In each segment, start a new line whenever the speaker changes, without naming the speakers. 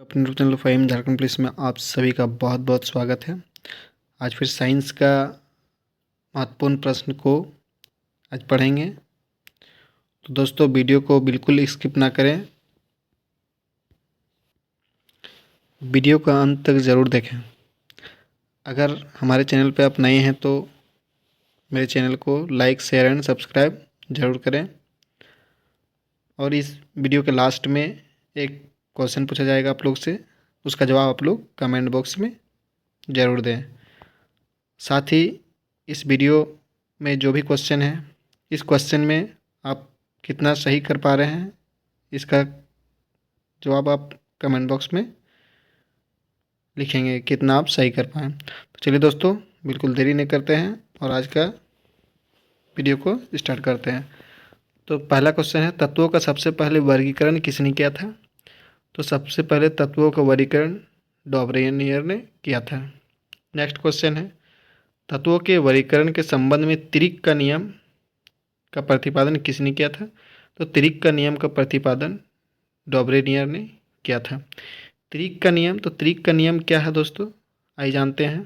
अपने YouTube channel Faheem Jharkhand police में आप सभी का बहुत बहुत स्वागत है। आज फिर साइंस का महत्वपूर्ण प्रश्न को आज पढ़ेंगे। तो दोस्तों वीडियो को बिल्कुल स्किप ना करें, वीडियो का अंत तक ज़रूर देखें। अगर हमारे चैनल पर आप नए हैं तो मेरे चैनल को लाइक, शेयर एंड सब्सक्राइब ज़रूर करें। और इस वीडियो के लास्ट में एक क्वेश्चन पूछा जाएगा आप लोग से, उसका जवाब आप लोग कमेंट बॉक्स में ज़रूर दें। साथ ही इस वीडियो में जो भी क्वेश्चन है, इस क्वेश्चन में आप कितना सही कर पा रहे हैं, इसका जवाब आप कमेंट बॉक्स में लिखेंगे कितना आप सही कर पाएँ। तो चलिए दोस्तों, बिल्कुल देरी नहीं करते हैं और आज का वीडियो को स्टार्ट करते हैं। तो पहला क्वेश्चन है, तत्वों का सबसे पहले वर्गीकरण किसने किया था? तो सबसे पहले तत्वों का वर्गीकरण डॉबरेनियर ने किया था। नेक्स्ट क्वेश्चन है, तत्वों के वर्गीकरण के संबंध में त्रिक का नियम का प्रतिपादन किसने किया था? तो त्रिक का नियम का प्रतिपादन डॉबरेनियर ने किया था। त्रिक का नियम, तो त्रिक का नियम क्या है दोस्तों, आइए जानते हैं।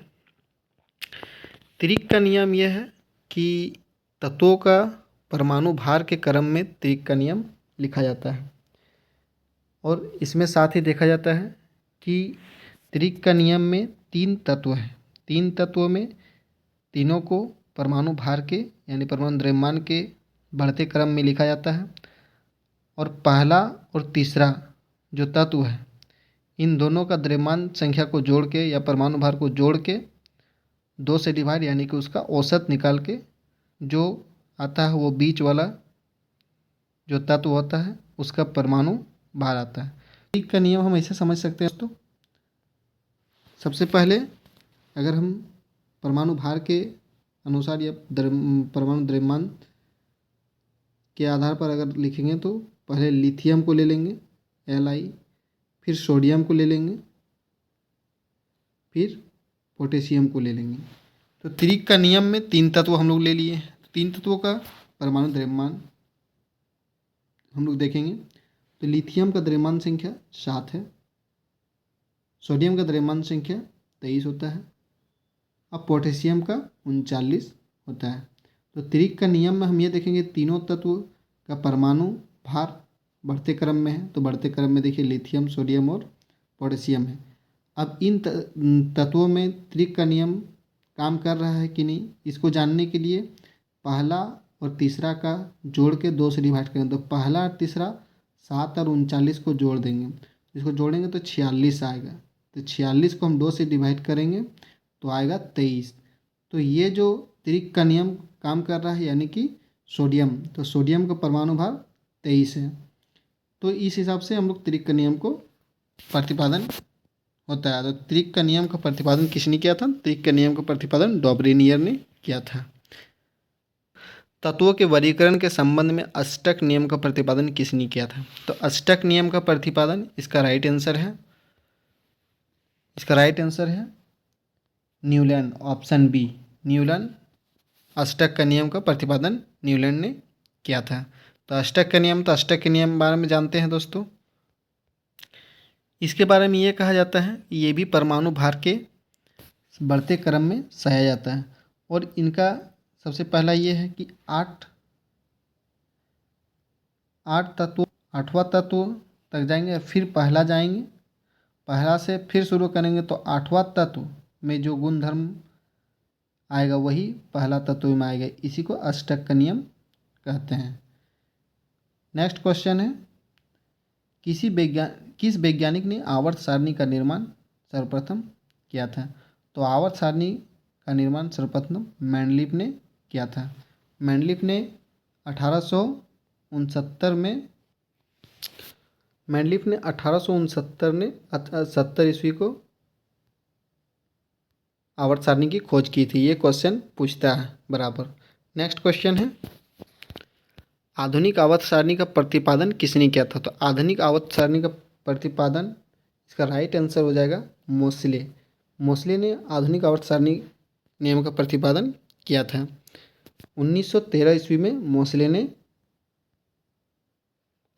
त्रिक का नियम यह है कि तत्वों का परमाणु भार के क्रम में त्रिक का नियम लिखा जाता है। और इसमें साथ ही देखा जाता है कि त्रिक का नियम में 3 तत्व हैं। 3 तत्वों में तीनों को परमाणु भार के यानी परमाणु द्रव्यमान के बढ़ते क्रम में लिखा जाता है। और पहला और तीसरा जो तत्व है, इन दोनों का द्रव्यमान संख्या को जोड़ के या परमाणु भार को जोड़ के 2 से डिवाइड यानी कि उसका औसत निकाल के जो आता है वो बीच वाला जो तत्व होता है उसका परमाणु भार आता है। त्रिक का नियम हम ऐसे समझ सकते हैं दोस्तों, सबसे पहले अगर हम परमाणु भार के अनुसार या परमाणु द्रव्यमान के आधार पर अगर लिखेंगे तो पहले लिथियम को ले लेंगे Li, फिर सोडियम को ले लेंगे, फिर पोटेशियम को ले लेंगे। तो त्रिक का नियम में 3 तत्व हम लोग ले लिए हैं। 3 तत्वों का परमाणु द्रव्यमान हम लोग देखेंगे तो लिथियम का द्रव्यमान संख्या 7 है, सोडियम का द्रव्यमान संख्या 23 होता है, अब पोटेशियम का 39 होता है। तो त्रिक का नियम में हम ये देखेंगे तीनों तत्व का परमाणु भार बढ़ते क्रम में है। तो बढ़ते क्रम में देखिए लिथियम, सोडियम और पोटेशियम है। अब इन तत्वों में त्रिक का नियम काम कर रहा है कि नहीं, इसको जानने के लिए पहला और तीसरा का जोड़ के 2 से डिवाइड करें। तो पहला और तीसरा 7 और 39 को जोड़ देंगे, इसको जोड़ेंगे तो 46 आएगा। तो 46 को हम 2 से डिवाइड करेंगे तो आएगा 23। तो ये जो त्रिक का नियम काम कर रहा है यानी कि सोडियम, तो सोडियम का परमाणु भार 23 है। तो इस हिसाब से हम लोग त्रिक का नियम को प्रतिपादन होता है। तो त्रिक का नियम का प्रतिपादन किसने किया था? त्रिक का नियम का प्रतिपादन डॉबरेनियर ने किया था। तत्वों के वर्गीकरण के संबंध में अष्टक नियम का प्रतिपादन किसने किया था? तो अष्टक नियम का प्रतिपादन, इसका राइट आंसर है न्यूलैंड, ऑप्शन बी न्यूलैंड। अष्टक का नियम का प्रतिपादन न्यूलैंड ने किया था। तो अष्टक का नियम, तो अष्टक के नियम बारे में जानते हैं दोस्तों। इसके बारे में ये कहा जाता है ये भी परमाणु भार के बढ़ते क्रम में सहाया जाता है। और इनका सबसे पहला ये है कि 8 तत्व, 8वां तत्व तक जाएंगे, फिर पहला जाएंगे, पहला से फिर शुरू करेंगे तो 8वां तत्व में जो गुणधर्म आएगा वही पहला तत्व में आएगा। इसी को अष्टक का नियम कहते हैं। नेक्स्ट क्वेश्चन है, किस वैज्ञानिक ने आवर्त सारणी का निर्माण सर्वप्रथम किया था? तो आवर्त सारणी का निर्माण सर्वप्रथम मेंडलीफ ने किया था। मेंडलीफ ने 1869 में 70 ईस्वी को आवर्त सारणी की खोज की थी। ये क्वेश्चन पूछता है बराबर। नेक्स्ट क्वेश्चन है, आधुनिक आवर्त सारणी का प्रतिपादन किसने किया था? तो आधुनिक आवर्त सारणी का प्रतिपादन, इसका राइट आंसर हो जाएगा मोसले। मोसले ने आधुनिक आवर्त सारणी नियम का प्रतिपादन किया था। 1913 ईस्वी में मोसले ने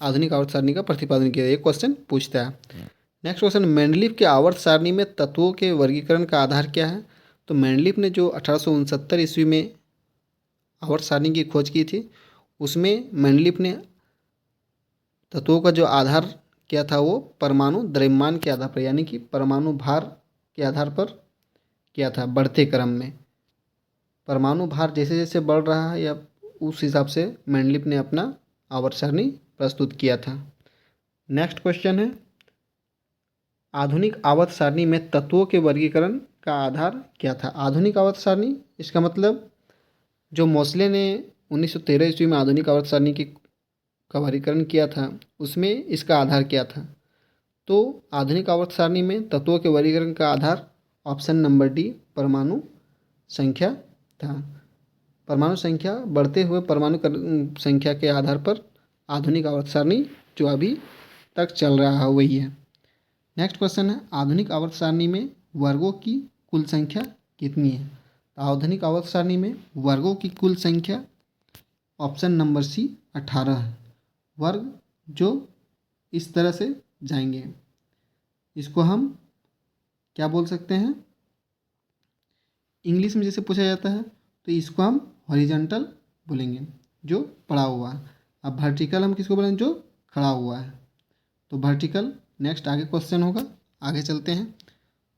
आधुनिक आवर्त सारणी का प्रतिपादन किया। ये क्वेश्चन पूछता है। नेक्स्ट क्वेश्चन, मेंडलीव के आवर्त सारणी में तत्वों के वर्गीकरण का आधार क्या है? तो मेंडलीव ने जो 1869 ईस्वी में आवर्त सारणी की खोज की थी, उसमें मेंडलीव ने तत्वों का जो आधार क्या था वो परमाणु द्रव्यमान के आधार पर, यानी कि परमाणु भार के आधार पर किया था, बढ़ते क्रम में। परमाणु भार जैसे जैसे बढ़ रहा है या उस हिसाब से मेंडलीव ने अपना आवर्त सारणी प्रस्तुत किया था। नेक्स्ट क्वेश्चन है, आधुनिक आवर्त सारणी में तत्वों के वर्गीकरण का आधार क्या था? आधुनिक आवर्त सारणी, इसका मतलब जो मोसले ने 1913 ईस्वी में आधुनिक आवर्त सारणी का वर्गीकरण किया था, उसमें इसका आधार क्या था? तो आधुनिक आवर्त सारणी में तत्वों के वर्गीकरण का आधार ऑप्शन नंबर डी, परमाणु संख्या था। परमाणु संख्या, बढ़ते हुए परमाणु संख्या के आधार पर आधुनिक आवर्त सारणी जो अभी तक चल रहा है वही है। नेक्स्ट क्वेश्चन है, आधुनिक आवर्त सारणी में वर्गों की कुल संख्या कितनी है? तो आधुनिक आवर्त सारणी में वर्गों की कुल संख्या ऑप्शन नंबर सी 18 है। वर्ग जो इस तरह से जाएंगे, इसको हम क्या बोल सकते हैं? इंग्लिश में जैसे पूछा जाता है तो इसको हम हॉरिजॉन्टल बोलेंगे, जो पड़ा हुआ है। अब वर्टिकल हम किसको बोलेंगे? जो खड़ा हुआ है। तो वर्टिकल। नेक्स्ट आगे क्वेश्चन होगा, आगे चलते हैं।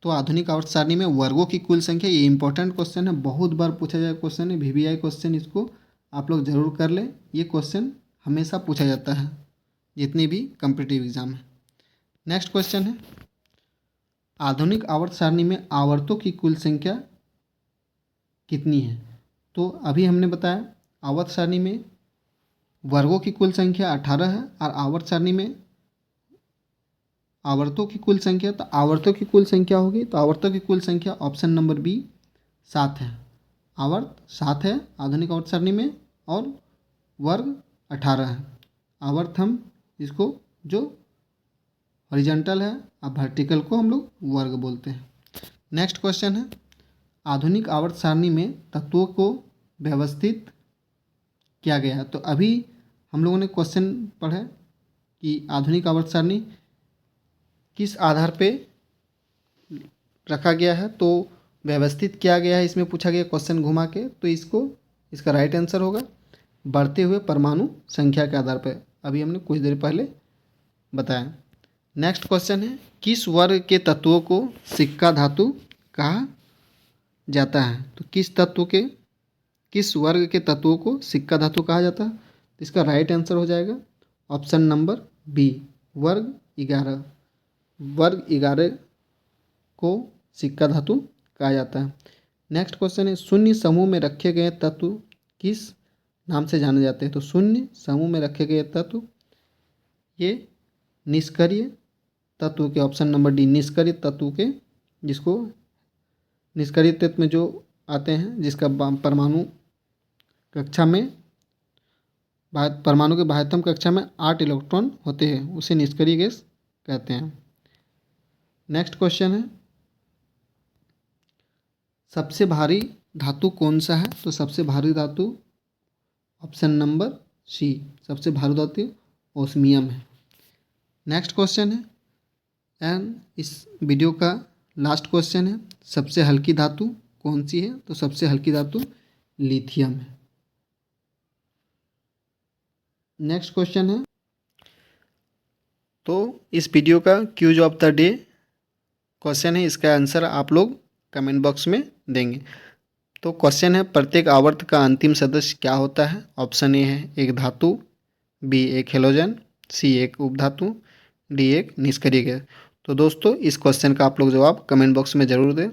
तो आधुनिक आवर्त सारणी में वर्गों की कुल संख्या, ये इंपॉर्टेंट क्वेश्चन है, बहुत बार पूछा जाए क्वेश्चन है, वीवीआई क्वेश्चन, इसको आप लोग ज़रूर कर लें। ये क्वेश्चन हमेशा पूछा जाता है जितने भी कॉम्पिटिटिव एग्जाम है। नेक्स्ट क्वेश्चन है, आधुनिक आवर्त सारणी में आवर्तों की कुल संख्या कितनी है? तो अभी हमने बताया आवर्त सारणी में वर्गों की कुल संख्या 18 है और आवर्त सारणी में आवर्तों की कुल संख्या, तो आवर्तों की कुल संख्या होगी, तो आवर्तों की कुल संख्या ऑप्शन नंबर बी 7 है। आवर्त 7 है आधुनिक आवर्त सारणी में और वर्ग 18 है। आवर्त हम इसको जो हॉरिजॉन्टल है और वर्टिकल को हम लोग वर्ग बोलते हैं। नेक्स्ट क्वेश्चन है, आधुनिक आवर्त सारणी में तत्वों को व्यवस्थित किया गया है। तो अभी हम लोगों ने क्वेश्चन पढ़ा कि आधुनिक आवर्त सारणी किस आधार पे रखा गया है, तो व्यवस्थित किया गया है, इसमें पूछा गया क्वेश्चन घुमा के। तो इसका राइट आंसर होगा बढ़ते हुए परमाणु संख्या के आधार पर, अभी हमने कुछ देर पहले बताया। नेक्स्ट क्वेश्चन है, किस वर्ग के तत्वों को सिक्का धातु कहा जाता है? तो किस वर्ग के तत्वों को सिक्का धातु कहा जाता है? तो इसका राइट आंसर हो जाएगा ऑप्शन नंबर बी, वर्ग 11। वर्ग 11 को सिक्का धातु कहा जाता है। नेक्स्ट क्वेश्चन है, शून्य समूह में रखे गए तत्व किस नाम से जाने जाते हैं? तो शून्य समूह में रखे गए तत्व ये निष्क्रिय तत्व के, ऑप्शन नंबर डी, निष्क्रिय तत्व के, जिसको निष्क्रिय तत्व में जो आते हैं, जिसका परमाणु कक्षा में, परमाणु के बाह्यतम कक्षा में 8 इलेक्ट्रॉन होते हैं, उसे निष्क्रिय गैस कहते हैं। नेक्स्ट क्वेश्चन है, सबसे भारी धातु कौन सा है? तो सबसे भारी धातु ऑप्शन नंबर सी, सबसे भारी धातु ओस्मियम है। नेक्स्ट क्वेश्चन है, एंड इस वीडियो का लास्ट क्वेश्चन है, सबसे हल्की धातु कौन सी है? तो सबसे हल्की धातु लिथियम है। नेक्स्ट क्वेश्चन है, तो इस वीडियो का quiz of the day question है, इसका आंसर आप लोग कमेंट बॉक्स में देंगे। तो क्वेश्चन है, प्रत्येक आवर्त का अंतिम सदस्य क्या होता है? ऑप्शन ए है एक धातु, बी एक हेलोजन, सी एक उपधातु, डी एक निष्क्रिय गैस। तो दोस्तों इस क्वेश्चन का आप लोग जवाब कमेंट बॉक्स में ज़रूर दें।